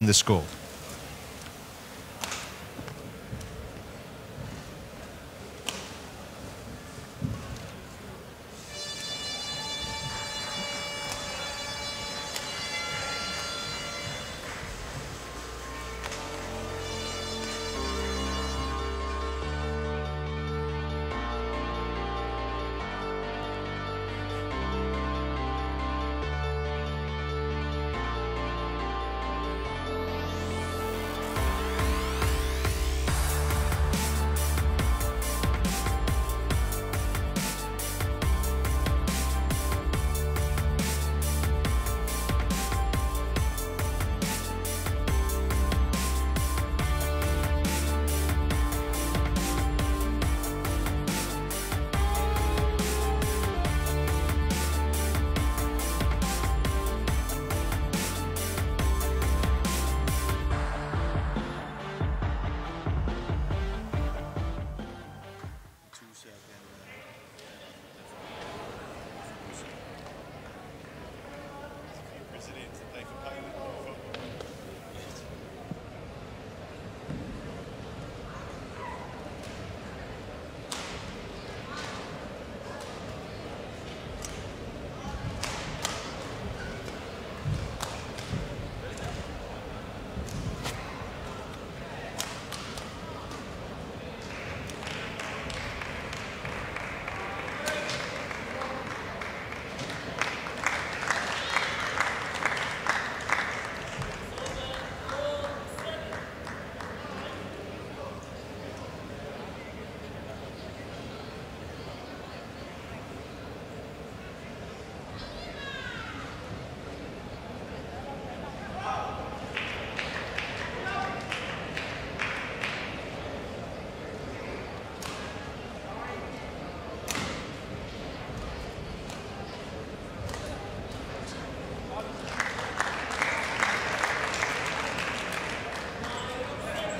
the score.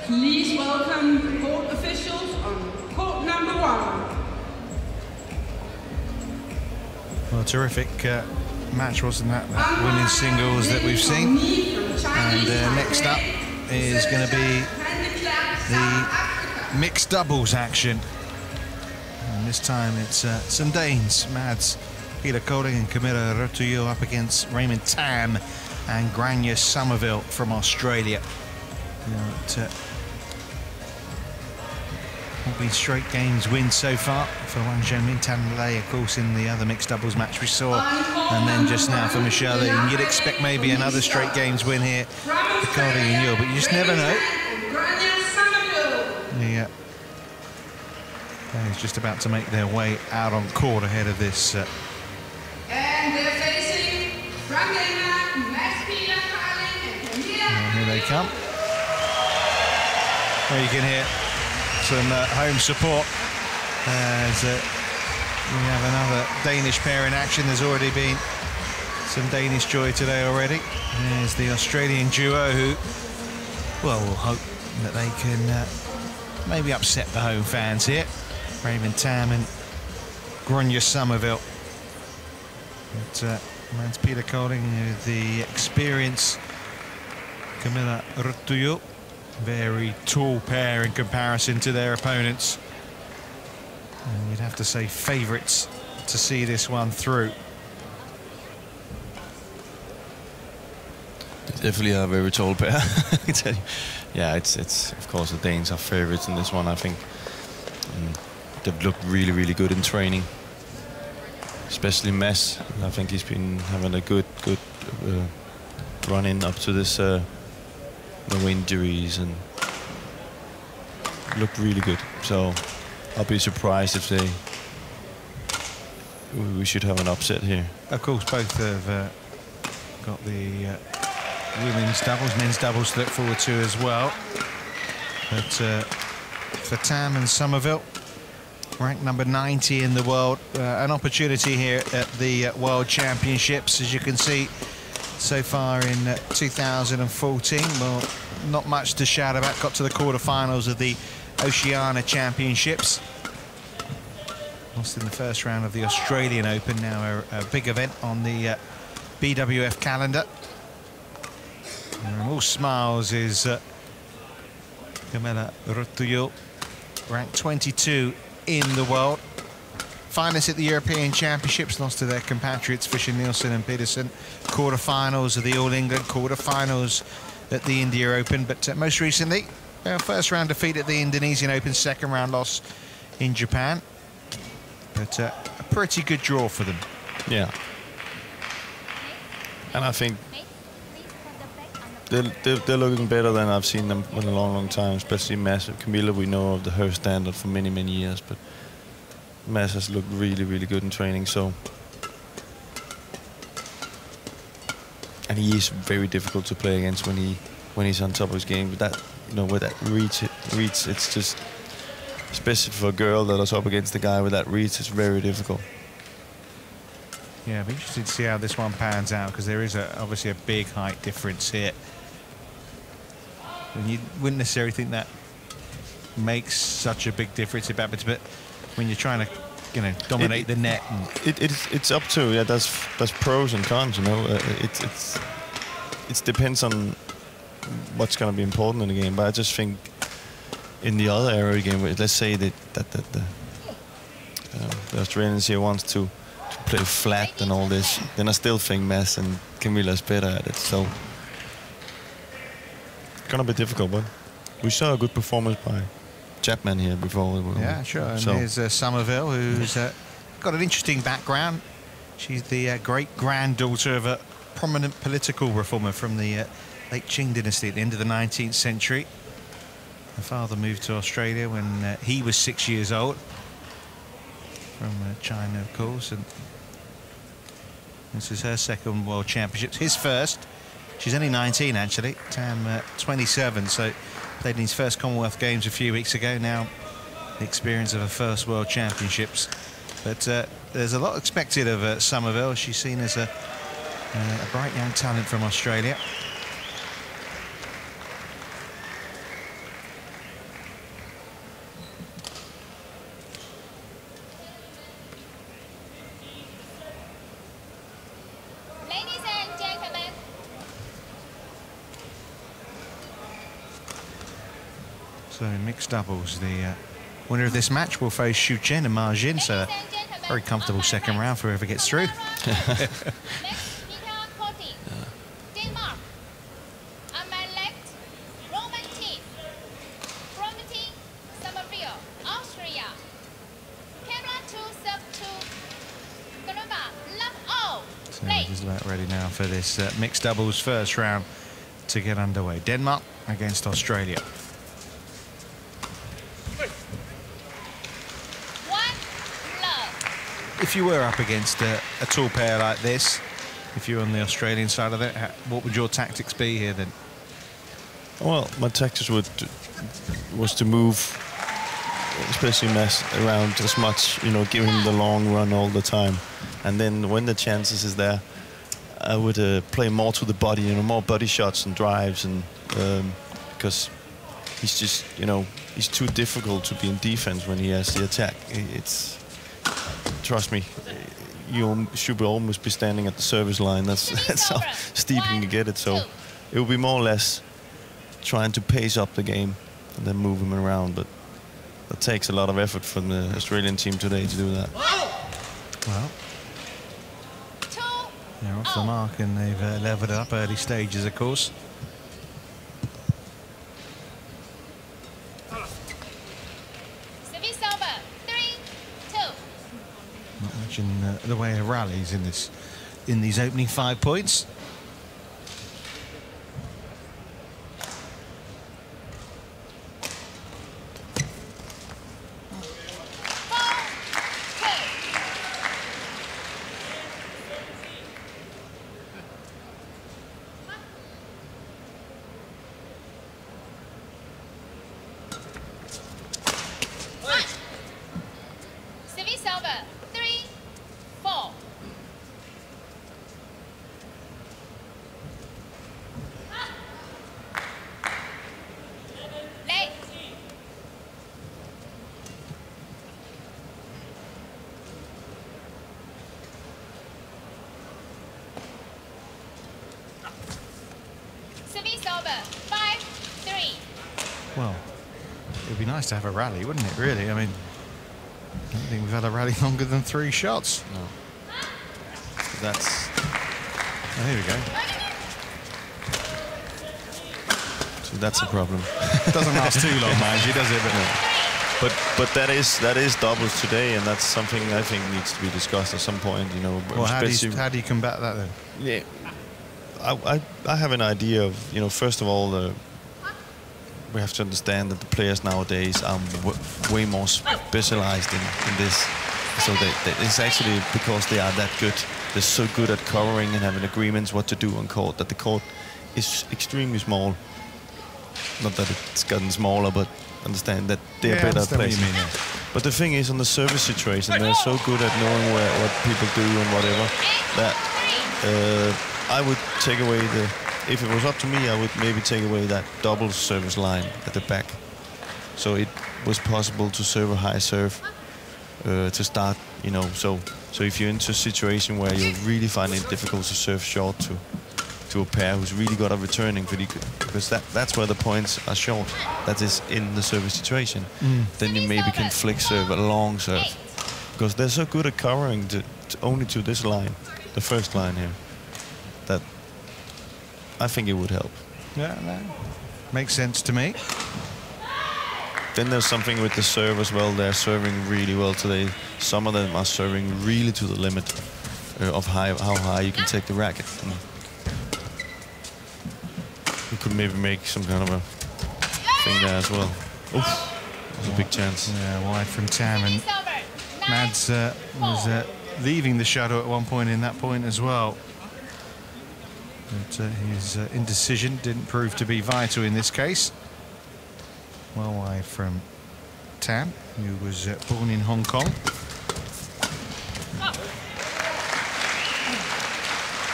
Please welcome the court officials on court number 1. Well, a terrific match, wasn't that? That women's singles that we've seen. And next up is going to be the mixed doubles action. And this time it's some Danes, Mads Peter Kolding and Camilla Rotuyo up against Raymond Tam and Grania Somerville from Australia. All been straight games wins so far for Wang Zhengmin, Tan Lei, of course, in the other mixed doubles match we saw, and then just now for Michelle. And you'd expect maybe another straight games win here for Kolding and Yu, but you just never know. Yeah, Danes just about to make their way out on court ahead of this. And they're facing Mads Peter Kolding and Camilla. Here they come. Well, you can hear some home support as we have another Danish pair in action. There's already been some Danish joy today already. There's the Australian duo who, well, we'll hope that they can maybe upset the home fans here. Raymond Tam and Grania Somerville. But Mads Peter Kolding with the experience. Camilla Rotuyo. Very tall pair in comparison to their opponents. And you'd have to say favourites to see this one through. Definitely a very tall pair. Yeah, it's of course the Danes are favourites in this one, I think. They've looked really, really good in training. Especially Mads. I think he's been having a good run-in up to this. No injuries and look really good. So I'll be surprised if we should have an upset here. Of course, both have got the women's doubles, men's doubles to look forward to as well. But for Tam and Somerville, ranked number 90 in the world, an opportunity here at the World Championships, as you can see. So far in 2014, well, not much to shout about. Got to the quarterfinals of the Oceania Championships. Lost in the first round of the Australian Open, now a big event on the BWF calendar. And all smiles is Camilla Rotullo, ranked 22 in the world. Finalists at the European Championships, lost to their compatriots Fisher Nielsen and Peterson. Quarterfinals of the All England, quarterfinals at the India Open, but most recently, first round defeat at the Indonesian Open, second round loss in Japan. But a pretty good draw for them. Yeah. And I think they're looking better than I've seen them in a long, long time, especially Mads. Camilla, we know of her standard for many, many years, but Mads has looked really, really good in training, so. And he is very difficult to play against when he's on top of his game. But that, you know, with that reach, it's just, especially for a girl that is up against the guy with that reach, it's very difficult. Yeah, I'm interested to see how this one pans out, because there is obviously a big height difference here. And you wouldn't necessarily think that makes such a big difference in badminton, but when you're trying to, you know, dominate the net, and it's up to, yeah. That's pros and cons, you know. It depends on what's going to be important in the game. But I just think in the other area of the game, let's say that the Australians here wants to play flat and all this, then I still think Mads and Camilla's better at it. So it's gonna be difficult, but we saw a good performance by Chapman here before. Yeah, sure. And here's Somerville, who's got an interesting background. She's the great-granddaughter of a prominent political reformer from the late Qing dynasty at the end of the 19th century. Her father moved to Australia when he was 6 years old, from China, of course, and this is her second World Championships. His first. She's only 19, actually. Tam 27, so played in his first Commonwealth Games a few weeks ago. Now the experience of her first World Championships. But there's a lot expected of Somerville. She's seen as a bright young talent from Australia. So in mixed doubles, the winner of this match will face Xu Chen and Ma Jin, so a very comfortable second round for whoever gets through. So we're just about ready now for this mixed doubles first round to get underway. Denmark against Australia. If you were up against a tall pair like this, if you're on the Australian side of it, what would your tactics be here then? Well, my tactics was to move, especially Mads, around as much, you know, give him the long run all the time. And then when the chances is there, I would play more to the body, you know, more body shots and drives, and because he's just, you know, he's too difficult to be in defense when he has the attack. Trust me, you should almost be standing at the service line. That's how steep you can get it. So it will be more or less trying to pace up the game and then move him around. But that takes a lot of effort from the Australian team today to do that. Well, they're off the mark, and they've leveled up early stages, of course. Not much in the way of rallies in these opening 5 points. Well, it would be nice to have a rally, wouldn't it, really? I mean, I don't think we've had a rally longer than 3 shots. No. That's... Oh, here we go. So that's a problem. Doesn't last too long, mind you, does it? But that is doubles today, and that's something I think needs to be discussed at some point. You know, well, how do you combat that then? Yeah, I have an idea of, you know, first of all, we have to understand that the players nowadays are way more specialized in this. So it's actually because they are that good. They're so good at covering and having agreements what to do on court that the court is extremely small. Not that it's gotten smaller, but understand that they're better at playing. But the thing is, on the service situation, they're so good at knowing what people do and whatever that I would take away the... If it was up to me, I would maybe take away that double service line at the back. So it was possible to serve a high serve to start, you know. So if you're into a situation where you're really finding it difficult to serve short to a pair who's really got a returning, because that's where the points are short. That is in the service situation. Then you maybe can flick serve a long serve, because they're so good at covering only to this line, the first line here, that I think it would help. Yeah, that makes sense to me. Then there's something with the serve as well. They're serving really well today. Some of them are serving really to the limit of how high you can take the racket. You could maybe make some kind of a thing there as well. Oof, there's a big chance. Yeah, wide from Tam, and Mads was leaving the shadow at one point in that point as well. But his indecision didn't prove to be vital in this case. Well wide from Tam, who was born in Hong Kong.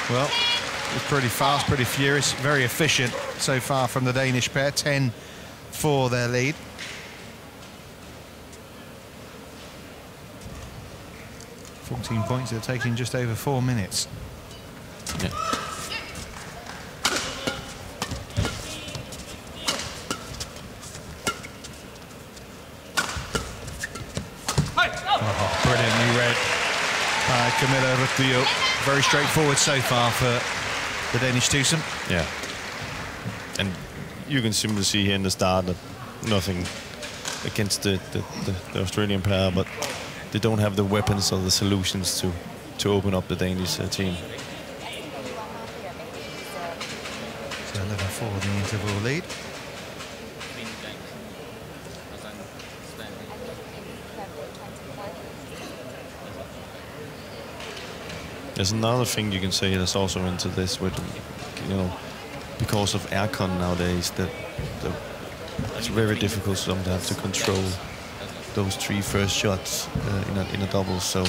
Well, it's pretty fast, pretty furious, very efficient so far from the Danish pair. 10 for their lead. $14 points. They're taking just over 4 minutes. Yeah. Brilliantly read by Camilla Rukviel. Very straightforward so far for the Danish twosome. Yeah. And you can simply see here in the start that nothing against the Australian pair, but they don't have the weapons or the solutions to open up the Danish team. So 11-4 the interval lead. There's another thing you can say that's also into this, with, you know, because of aircon nowadays, that it's very difficult sometimes to control those 3 first shots in a double. So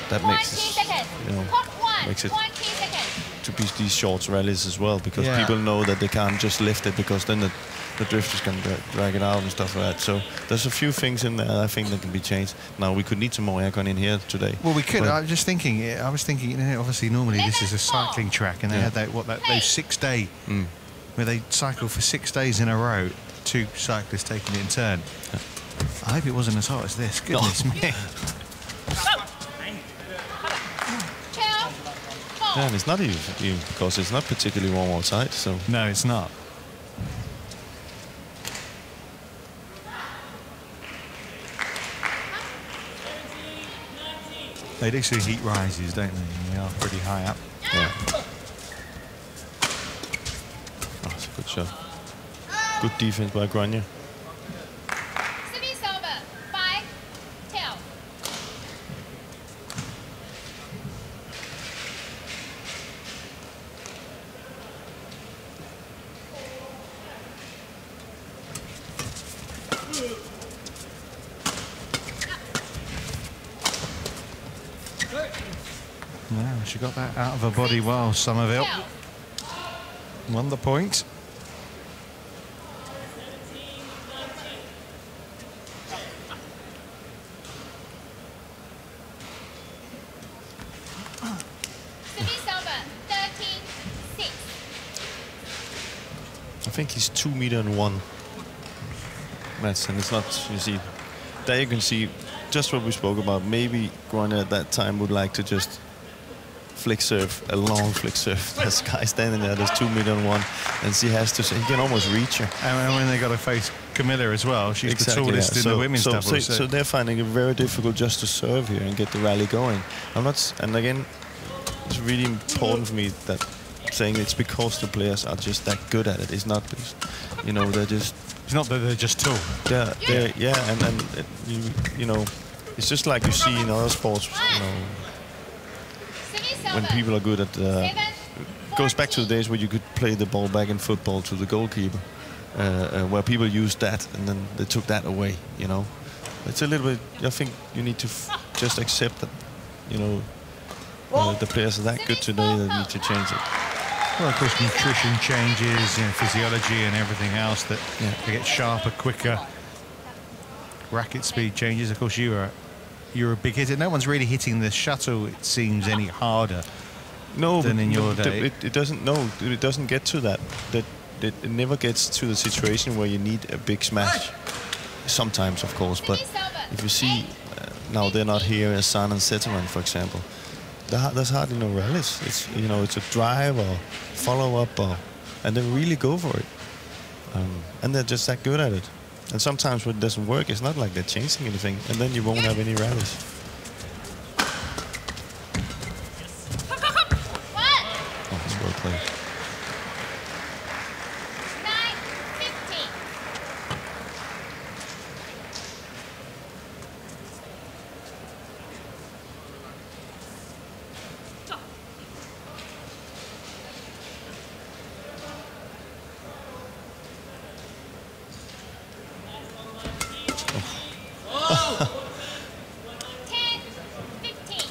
that makes it, you know, makes it to be these short rallies as well, because people know that they can't just lift it, because then the drifters can drag it out and stuff like that. So there's a few things in there I think that can be changed. Now we could need some more aircon in here today. Well, we could. I was just thinking. I was thinking. You know, obviously, normally this is a cycling track, and they had those 6 day where they cycle for 6 days in a row. 2 cyclists taking it in turn. Yeah. I hope it wasn't as hot as this. Goodness me. Yeah, and it's not even because it's not particularly warm outside. So no, it's not. They do see heat rises, don't they? And they are pretty high up. Yeah. Oh, that's a good shot. Good defense by Grania. Yeah, she got that out of her body well, Somerville. Won the point. I think he's 2 meter and 1. Mats, and it's not, you see, there you can see just what we spoke about. Maybe Grønne at that time would like to just flick serve, a long flick serve. There's a guy standing there, there's 2 meter on one, and he has to say, he can almost reach her. And when they got to face Camilla as well, she's the tallest in the women's doubles. So they're finding it very difficult just to serve here and get the rally going. And again, it's really important for me that saying it's because the players are just that good at it. It's not, you know, they're just. It's not that they're just tall. Yeah, and you know, it's just like you see in other sports. You know, when people are good at. It goes back to the days where you could play the ball back in football to the goalkeeper, where people used that and then they took that away. You know, it's a little bit. I think you need to just accept that. You know, the players are that good today that need to change it. Well, of course, nutrition changes, you know, physiology and everything else that they get sharper, quicker. Racket speed changes. Of course, you're a big hitter. No one's really hitting the shuttle, it seems, any harder than in your day. It doesn't. No, it doesn't get to that. It never gets to the situation where you need a big smash. Sometimes, of course, but if you see now they're not here as San and Zetterman, for example. There's hardly no rallies. It's, you know, it's a drive or follow up, and they really go for it. And they're just that good at it. And sometimes when it doesn't work, it's not like they're changing anything, and then you won't have any rallies. Oh, it's well played.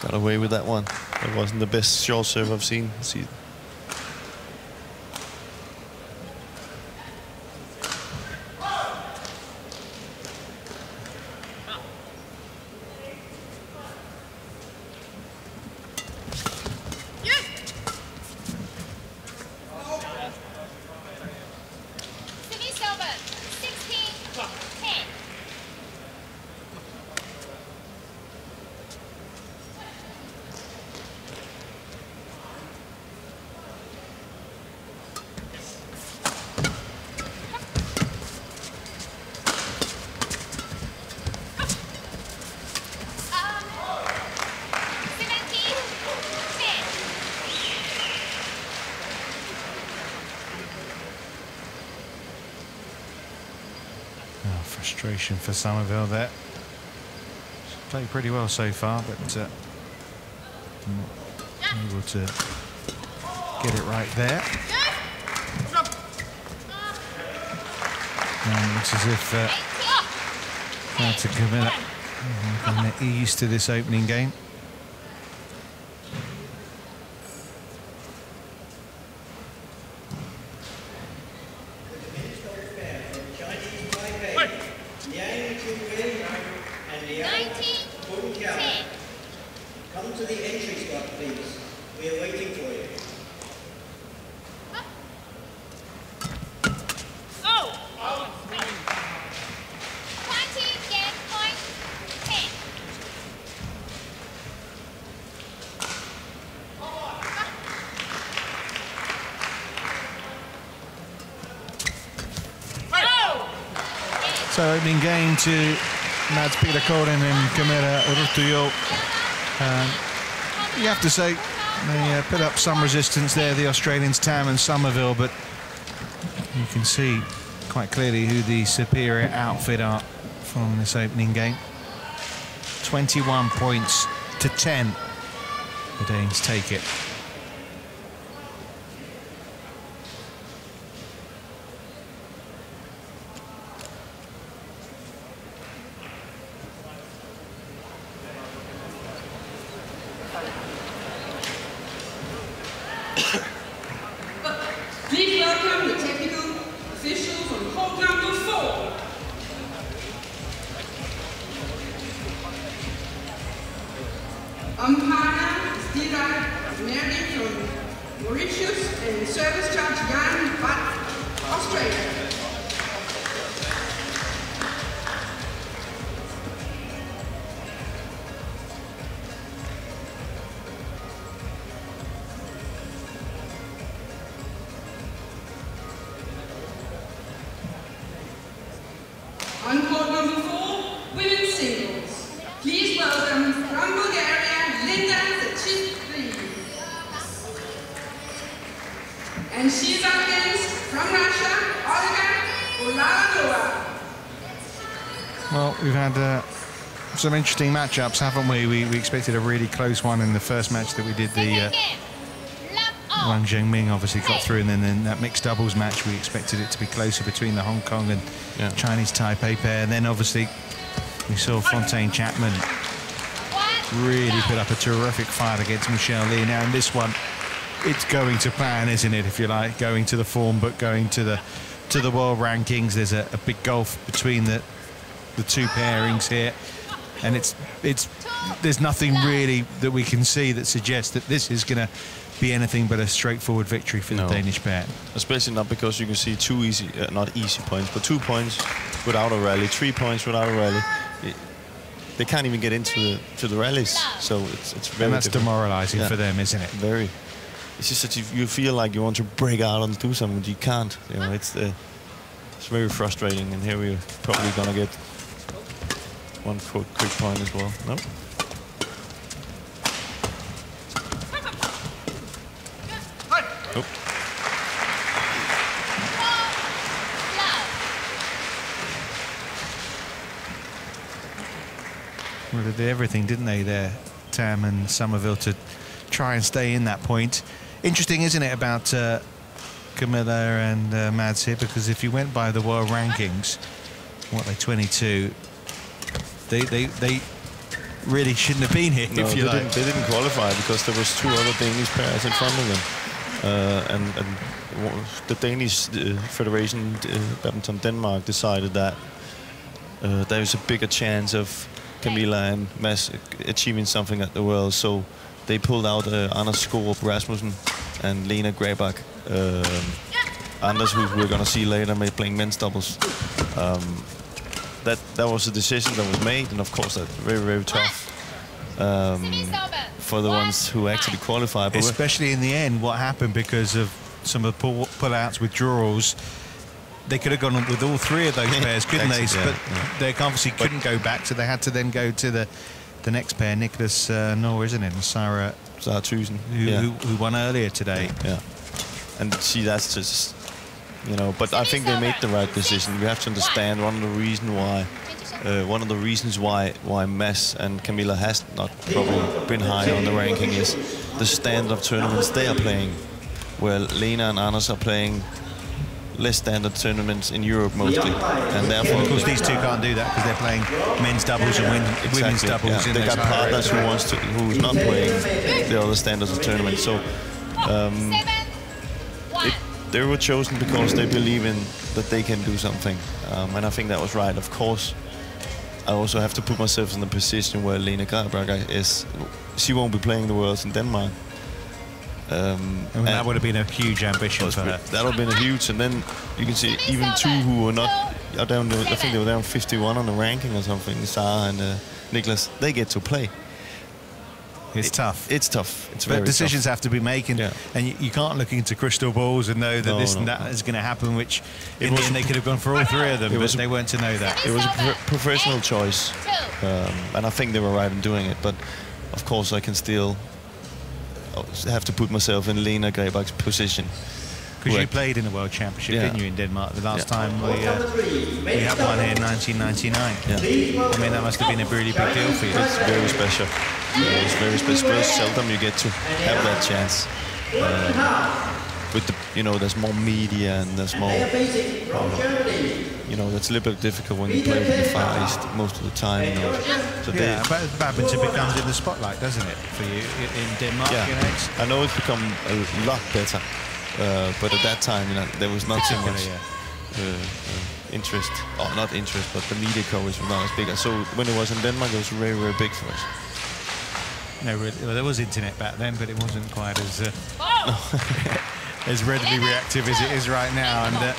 Got away with that one. That wasn't the best short serve I've seen. See. Frustration for Somerville there. She's played pretty well so far, but not able to get it right there. And it looks as if that's a Camilla going to ease to this opening game. So opening game to Mads Peter Kolding and Camilla Urtujo. You have to say they put up some resistance there, the Australians Tam and Somerville, but you can see quite clearly who the superior outfit are from this opening game. 21 points to 10. The Danes take it. Please welcome the technical officials on court number 4. Umpire is Dida Merdy from Mauritius and service judge Jan Butt, Australia. On court number 4, women's singles. Please welcome from Bulgaria, Linda Zachitri. And she's up against, from Russia, Olga Ulalanova. Well, we've had some interesting matchups, haven't we? We expected a really close one in the first match that we did. The Wang Zhengming obviously got through, and then in that mixed doubles match we expected it to be closer between the Hong Kong and Chinese Taipei pair. And then obviously we saw Fontaine Chapman really put up a terrific fight against Michelle Lee. Now in this one, it's going to plan, isn't it, if you like, going to the form book, going to the world rankings. There's a big gulf between the two pairings here, and there's nothing really that we can see that suggests that this is going to be anything but a straightforward victory for the Danish pair. Especially not because you can see two easy, not easy points, but 2 points without a rally, 3 points without a rally. They can't even get into the rallies, so it's very. And that's demoralising for them, isn't it? Very. It's just that you feel like you want to break out and do something, but you can't. You know, it's very frustrating, and here we're probably gonna get one quick point as well. No. Oh. Well, they did everything, didn't they, there, Tam and Somerville, to try and stay in that point. Interesting, isn't it, about Camilla and Mads here, because if you went by the world rankings, what, they're 22, they really shouldn't have been here, if you like. They didn't qualify because there was 2 other Danish pairs in front of them. And the Danish Federation, Badminton Denmark, decided that there was a bigger chance of Camilla and Mads achieving something at the World, so they pulled out Anders Skorup Rasmussen and Lena Grabak. Anders, who we're going to see later, playing men's doubles. That was a decision that was made, and of course that's very, very tough for the ones who actually qualify. But especially in the end, what happened because of some of the pull-outs, withdrawals, they could have gone with all 3 of those pairs, couldn't they? But they obviously couldn't go back, so they had to then go to the next pair, Nicholas Noor, isn't it, and Sarah Thyssen, who won earlier today. Yeah, and see, that's just, you know, but I think they made the right decision. You have to understand one of the reasons why Mads and Camilla has not probably been high on the ranking is the standard of tournaments they are playing, where Lena and Anders are playing less standard tournaments in Europe mostly, and therefore, of course, these two can't do that because they're playing men's doubles and women's doubles. Yeah. They got partners who's not playing the other standards of tournaments. So they were chosen because they believe in that they can do something, and I think that was right. Of course, I also have to put myself in the position where Lena Grabak is. She won't be playing the Worlds in Denmark. And that would have been a huge ambition for her. That would have been a huge, and then you can see even 2 who were not are down to, I think they were down 51 on the ranking or something, Sarah and Nicholas, they get to play. It's tough. It's tough. It's very decisions tough. Have to be made, and you can't look into crystal balls and know that this and that is going to happen, which in the end they could have gone for all 3 of them, but they weren't to know that. It was a professional choice, and I think they were right in doing it, but of course I can still have to put myself in Lena Grabak's position. Because you played in the World Championship, didn't you, in Denmark? The last time we had one here in 1999. I mean, that must have been a really big deal for you. It's very special. It's very special. Seldom you get to have that chance. With the, you know, there's more media and there's more. You know, that's a little bit difficult when you play in the Far East most of the time. You know. So but badminton becomes in the spotlight, doesn't it, for you in Denmark? Yeah. You know, I know it's become a lot better, but at that time, you know, there was not so much interest, or not interest, but the media coverage was not as big. So when it was in Denmark, it was very, very big for us. No, well, there was internet back then, but it wasn't quite as as readily reactive as it is right now. And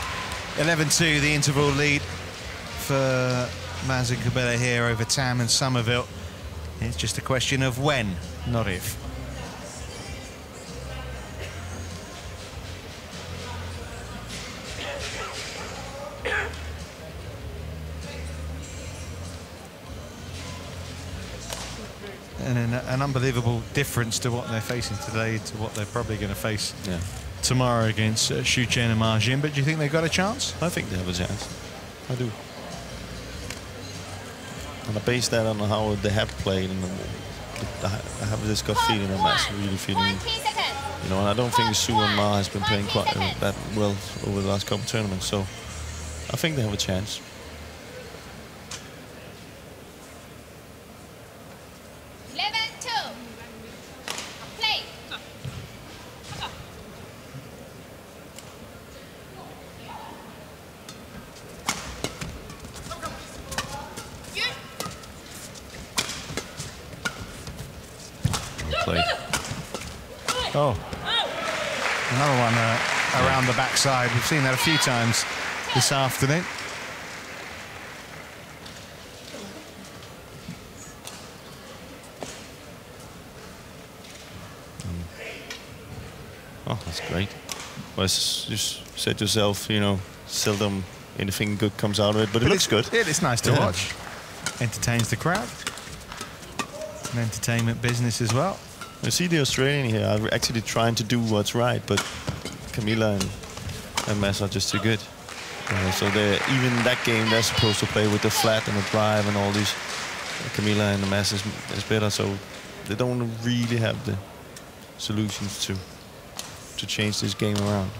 11-2, the interval lead for Mads and Camilla here over Tam and Somerville. It's just a question of when, not if. an unbelievable difference to what they're facing today to what they're probably going to face tomorrow against Xu Chen and Ma Jin. But do you think they've got a chance? I think they have a chance. I do. And I base that on how they have played, and I have this gut feeling that Matt's really feeling. You know, and I don't think Xu and Ma has been playing quite that well over the last couple of tournaments. So I think they have a chance. Oh, another one around the backside. We've seen that a few times this afternoon. Oh, that's great. Well, just said yourself, you know, seldom anything good comes out of it, but it looks good. It's nice to watch. Entertains the crowd. An entertainment business as well. You see the Australian here are actually trying to do what's right, but Camilla and Mads are just too good. So even in that game, they're supposed to play with the flat and the drive and all these. Camilla and Mads is better, so they don't really have the solutions to change this game around.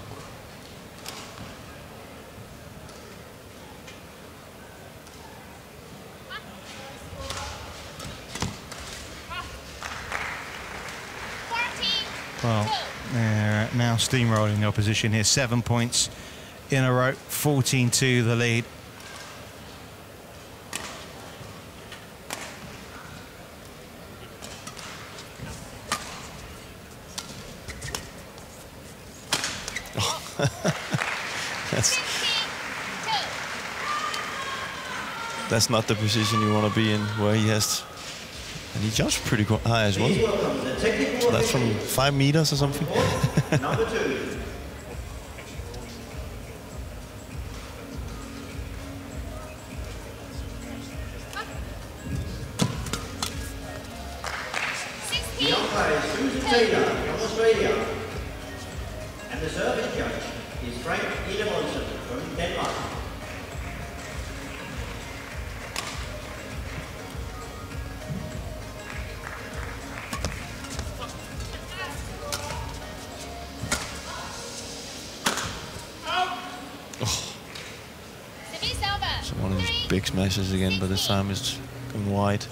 Well, they're now steamrolling the opposition here. 7 points in a row, 14-2 the lead. That's not the position you want to be in, where he has. And he jumps pretty high as well. So that's from 5 meters or something. Number 2. The umpire is Susan Taylor from Australia. And the service judge is Frank Edemonsen from Denmark. So one of these big smashes again, but this time it's going wide.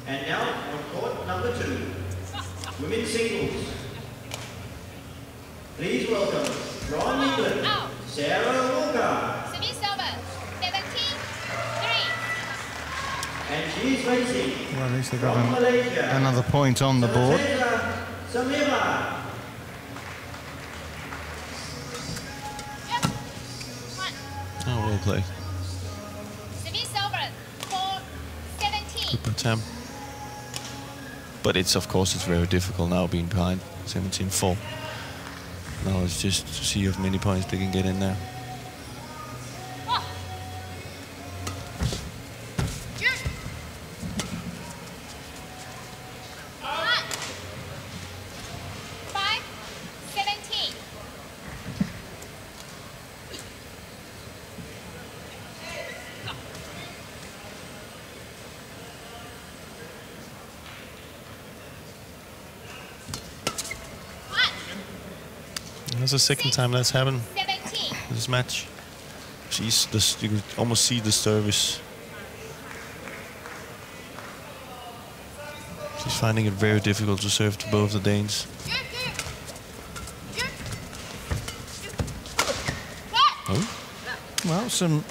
And now on court number 2, women's singles. Please welcome from England, Sarah Walker. And she's facing Well, at least they've got another point on the board. Samira. Oh, well played. Good attempt. But it's, of course, it's very difficult now being behind 17-4. Now it's just to see how many points they can get in there. That's the second time that's happened in this match. You can almost see the service. She's finding it very difficult to serve to both the Danes. Oh. Well, some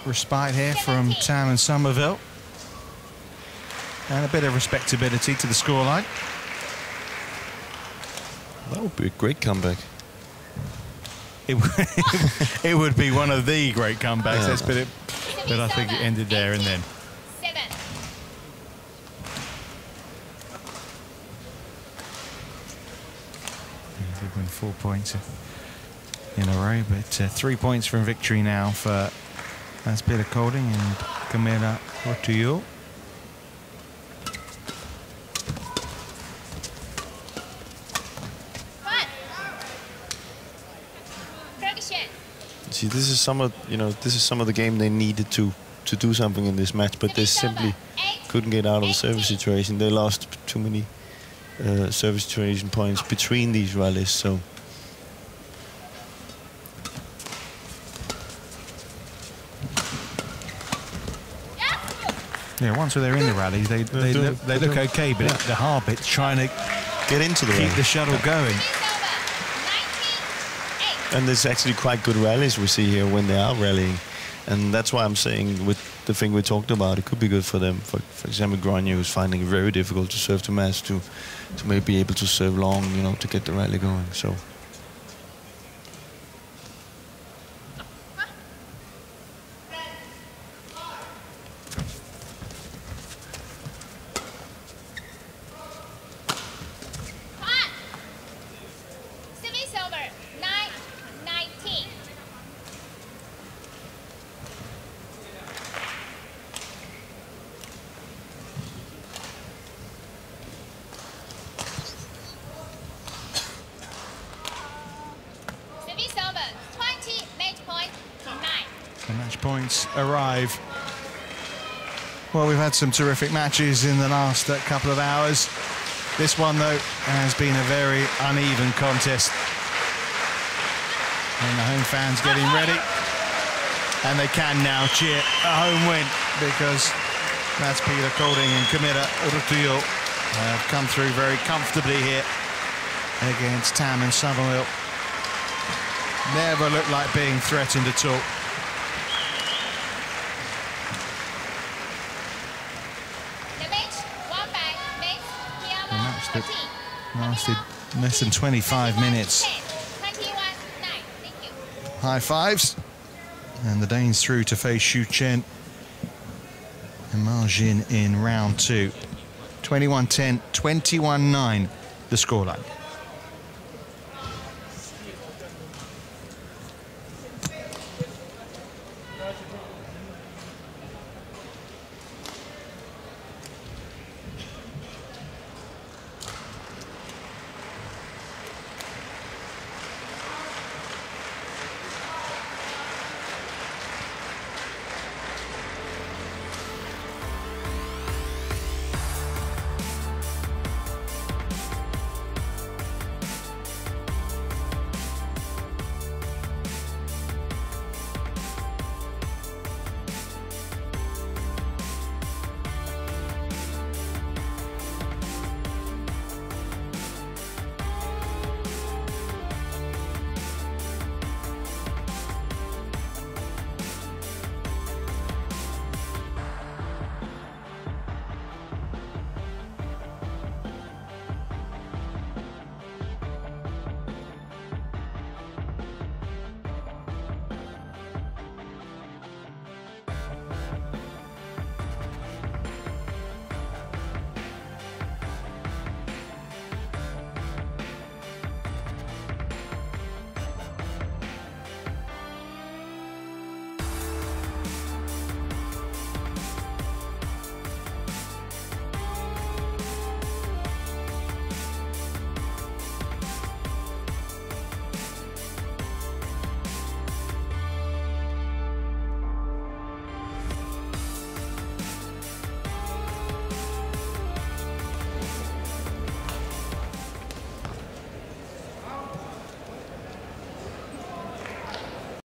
respite here from Tam and Somerville. And a bit of respectability to the scoreline. That would be a great comeback. It would be one of the great comebacks. Let's put it, but I think it ended there and then. They've won 4 points in a row, but 3 points from victory now for That's Peter Colding and Camilla Ortuyo. See, this is some of the game they needed to do something in this match, but they simply couldn't get out of the service situation. They lost too many service situation points between these rallies. So yeah, once they're in the rallies, they look okay, but the hard bit's trying to get into the keep rally. the shuttle going. And there's actually quite good rallies we see here when they are rallying. And that's why I'm saying with the thing we talked about, it could be good for them. For example, Grania, who's finding it very difficult to serve to match, to maybe be able to serve long, to get the rally going. So. Points arrive. Well, we've had some terrific matches in the last couple of hours. This one, though, has been a very uneven contest. And the home fans getting ready. And they can now cheer a home win, because that's Peter Colding and Camilla Ortuyo have come through very comfortably here against Tam and Summerville. Never looked like being threatened at all. Lasted less than 25 minutes. High fives. And the Danes through to face Xu Chen and Ma Jin in round 2. 21-10, 21-9 the scoreline.